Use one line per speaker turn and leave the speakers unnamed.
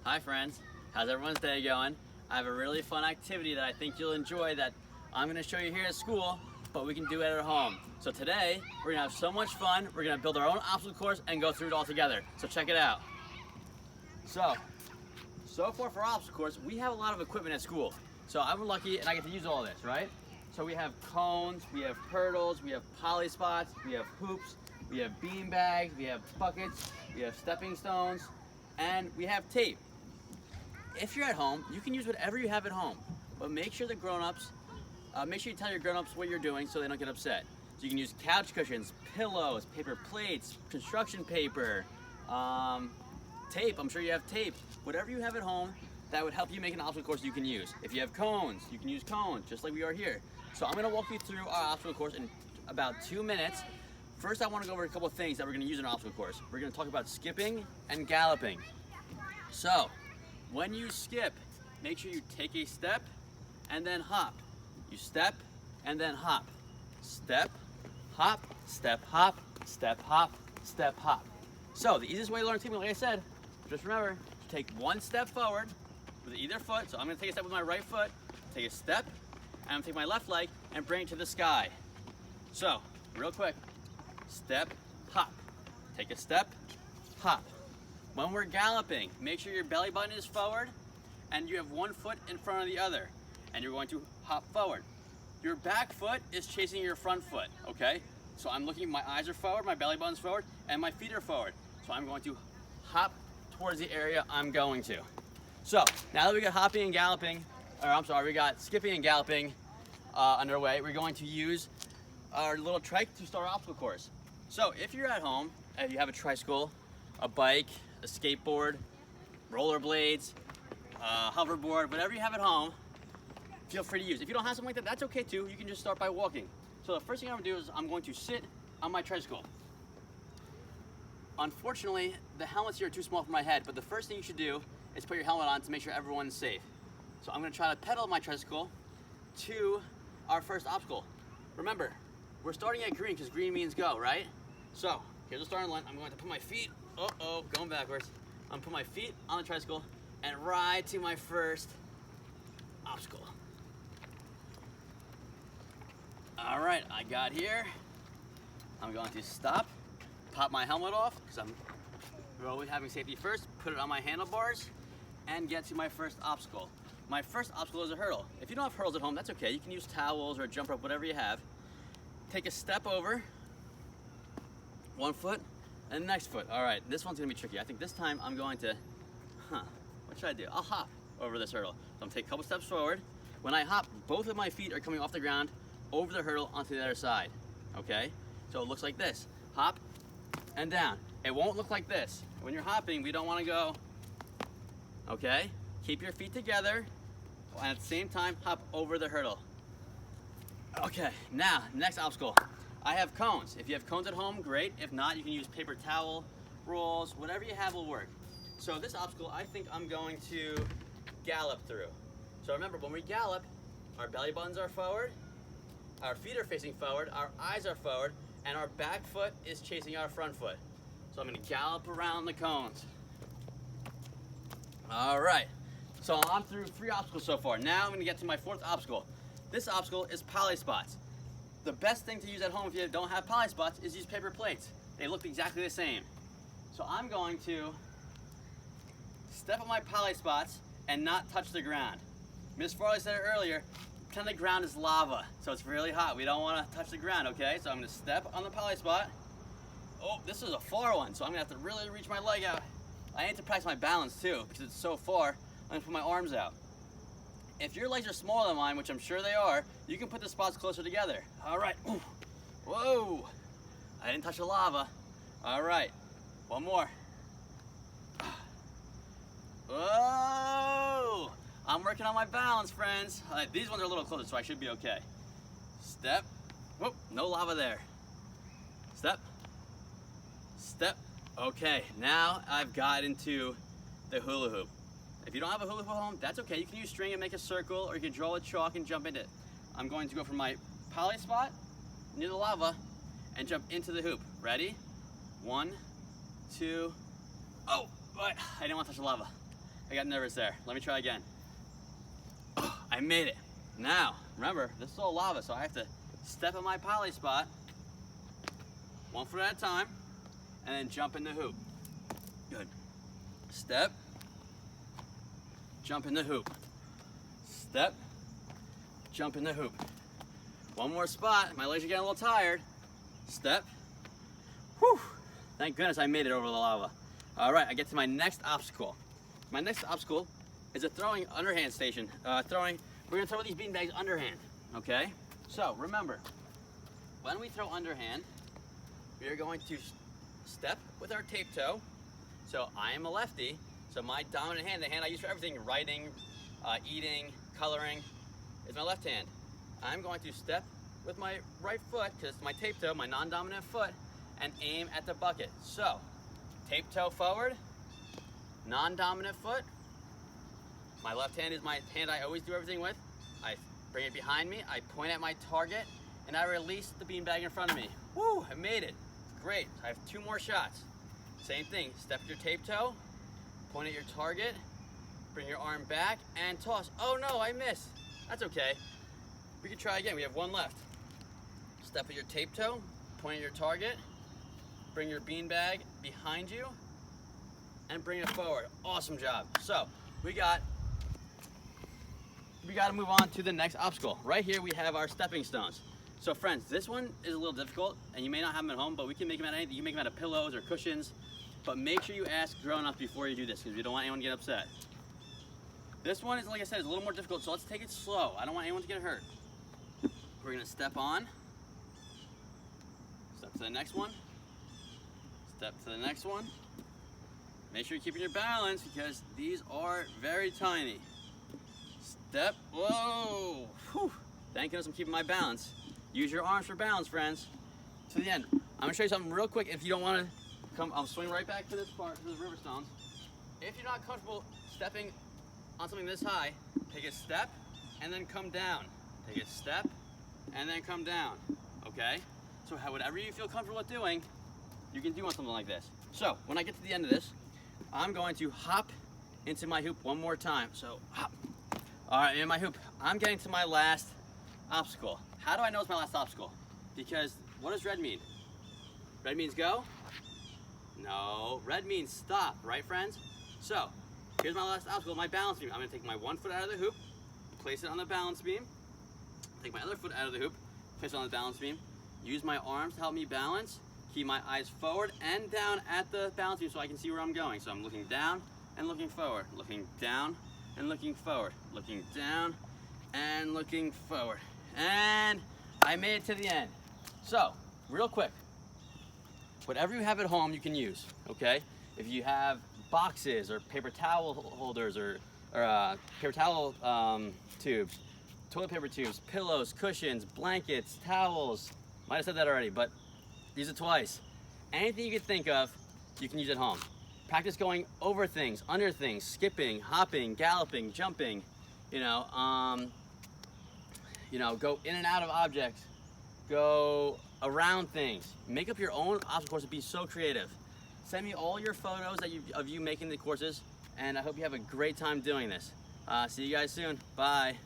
Hi friends, how's everyone's day going? I have a really fun activity that I think you'll enjoy that I'm going to show you here at school, but we can do it at home. So today, we're going to have so much fun, we're going to build our own obstacle course and go through it all together. So check it out. So far for our obstacle course, we have a lot of equipment at school. So I'm lucky and I get to use all this, right? So we have cones, we have hurdles, we have poly spots, we have hoops, we have bean bags, we have buckets, we have stepping stones, and we have tape. If you're at home, you can use whatever you have at home, but make sure the grown-ups, make sure you tell your grown-ups what you're doing so they don't get upset. So you can use couch cushions, pillows, paper plates, construction paper, tape. I'm sure you have tape. Whatever you have at home that would help you make an obstacle course you can use. If you have cones, you can use cones, just like we are here. So I'm gonna walk you through our obstacle course in about 2 minutes. First, I wanna go over a couple of things that we're gonna use in an obstacle course. We're gonna talk about skipping and galloping. So, when you skip, make sure you take a step and then hop. You step and then hop. Step, hop, step, hop, step, hop, step, hop. So the easiest way to learn skipping, like I said, just remember, take one step forward with either foot. So I'm gonna take a step with my right foot, take a step, and I'm gonna take my left leg and bring it to the sky. So, real quick, step, hop. Take a step, hop. When we're galloping, make sure your belly button is forward and you have one foot in front of the other, and you're going to hop forward. Your back foot is chasing your front foot, okay? So I'm looking, my eyes are forward, my belly button's forward, and my feet are forward. So I'm going to hop towards the area I'm going to. So now that we got hopping and galloping, we got skipping and galloping underway, we're going to use our little trike to start our obstacle course. So if you're at home and you have a tricycle, a bike, a skateboard, rollerblades, hoverboard, whatever you have at home, feel free to use. If you don't have something like that, that's okay too. You can just start by walking. So the first thing I'm gonna do is I'm going to sit on my tricycle. Unfortunately, the helmets here are too small for my head, but the first thing you should do is put your helmet on to make sure everyone's safe. So I'm gonna try to pedal my tricycle to our first obstacle. Remember, we're starting at green because green means go, right? So here's the starting line. I'm going to put my feet, going backwards. I'm gonna put my feet on the tricycle and ride to my first obstacle. All right, I got here. I'm going to stop, pop my helmet off, because we're always having safety first, put it on my handlebars, and get to my first obstacle. My first obstacle is a hurdle. If you don't have hurdles at home, that's okay. You can use towels or a jump rope, whatever you have. Take a step over, one foot, and the next foot. All right, this one's gonna be tricky. I think this time I'm going to, what should I do? I'll hop over this hurdle. So I'm gonna take a couple steps forward. When I hop, both of my feet are coming off the ground over the hurdle onto the other side, okay? So it looks like this, hop and down. It won't look like this. When you're hopping, we don't wanna go, okay? Keep your feet together, and at the same time, hop over the hurdle. Okay, now, next obstacle. I have cones. If you have cones at home, great. If not, you can use paper towel, rolls, whatever you have will work. So this obstacle, I think I'm going to gallop through. So remember, when we gallop, our belly buttons are forward, our feet are facing forward, our eyes are forward, and our back foot is chasing our front foot. So I'm gonna gallop around the cones. All right, so I'm through 3 obstacles so far. Now I'm gonna get to my 4th obstacle. This obstacle is poly spots. The best thing to use at home if you don't have poly spots is use paper plates. They look exactly the same. So I'm going to step on my poly spots and not touch the ground. Miss Farley said it earlier, pretend the ground is lava, so it's really hot. We don't want to touch the ground, okay? So I'm gonna step on the poly spot. Oh, this is a far one, so I'm gonna have to really reach my leg out. I need to practice my balance too, because it's so far. I'm gonna put my arms out. If your legs are smaller than mine, which I'm sure they are, you can put the spots closer together. All right, ooh. Whoa. I didn't touch the lava. All right, one more. Whoa. I'm working on my balance, friends. These ones are a little closer, so I should be okay. Step, whoop, no lava there. Step, step. Okay, now I've got into the hula hoop. If you don't have a hula hoop at home, that's okay. You can use string and make a circle, or you can draw a chalk and jump into it. I'm going to go from my poly spot near the lava and jump into the hoop. Ready? 1, 2, oh, I didn't want to touch the lava. I got nervous there. Let me try again. I made it. Now, remember, this is all lava, so I have to step on my poly spot, 1 foot at a time, and then jump in the hoop. Good. Step, jump in the hoop. Step, jump in the hoop. One more spot. My legs are getting a little tired. Step. Whew. Thank goodness I made it over the lava. All right, I get to my next obstacle. My next obstacle is a throwing underhand station. We're gonna throw these beanbags underhand, okay? So remember, when we throw underhand, we are going to step with our tape toe. So I am a lefty, so my dominant hand, the hand I use for everything, writing, eating, coloring, is my left hand. I'm going to step with my right foot, because it's my tape toe, my non-dominant foot, and aim at the bucket. So, tape toe forward, non-dominant foot. My left hand is my hand I always do everything with. I bring it behind me, I point at my target, and I release the beanbag in front of me. Woo, I made it. Great, I have 2 more shots. Same thing, step your tape toe, point at your target, bring your arm back, and toss. Oh no, I missed. That's okay. We can try again, we have 1 left. Step at your tape toe, point at your target, bring your beanbag behind you, and bring it forward. Awesome job. So, we got to move on to the next obstacle. Right here we have our stepping stones. So friends, this one is a little difficult, and you may not have them at home, but we can make them out of anything. You can make them out of pillows or cushions, but make sure you ask grown-ups before you do this, because we don't want anyone to get upset. This one is, like I said, is a little more difficult, so let's take it slow. I don't want anyone to get hurt. We're gonna step on, step to the next one, step to the next one. Make sure you're keeping your balance, because these are very tiny. Step, whoa, whew. Thank goodness I'm keeping my balance. Use your arms for balance, friends. To the end. I'm gonna show you something real quick. If you don't wanna come, I'll swing right back to this part, to the river stones. If you're not comfortable stepping on something this high, take a step and then come down. Take a step and then come down, okay? So whatever you feel comfortable with doing, you can do on something like this. So when I get to the end of this, I'm going to hop into my hoop 1 more time. So hop. All right, in my hoop, I'm getting to my last obstacle. How do I know it's my last obstacle? Because what does red mean? Red means go? No, red means stop, right friends? So, here's my last obstacle, my balance beam. I'm gonna take my 1 foot out of the hoop, place it on the balance beam, take my other foot out of the hoop, place it on the balance beam, use my arms to help me balance, keep my eyes forward and down at the balance beam so I can see where I'm going. So I'm looking down and looking forward, looking down and looking forward, looking down and looking forward. And I made it to the end. So, real quick, whatever you have at home you can use, okay? If you have boxes or paper towel holders or paper towel tubes, toilet paper tubes, pillows, cushions, blankets, towels, might have said that already, but use it twice. Anything you can think of, you can use at home. Practice going over things, under things, skipping, hopping, galloping, jumping, go in and out of objects, go around things. Make up your own obstacle course and be so creative. Send me all your photos of you making the courses, and I hope you have a great time doing this. See you guys soon. Bye.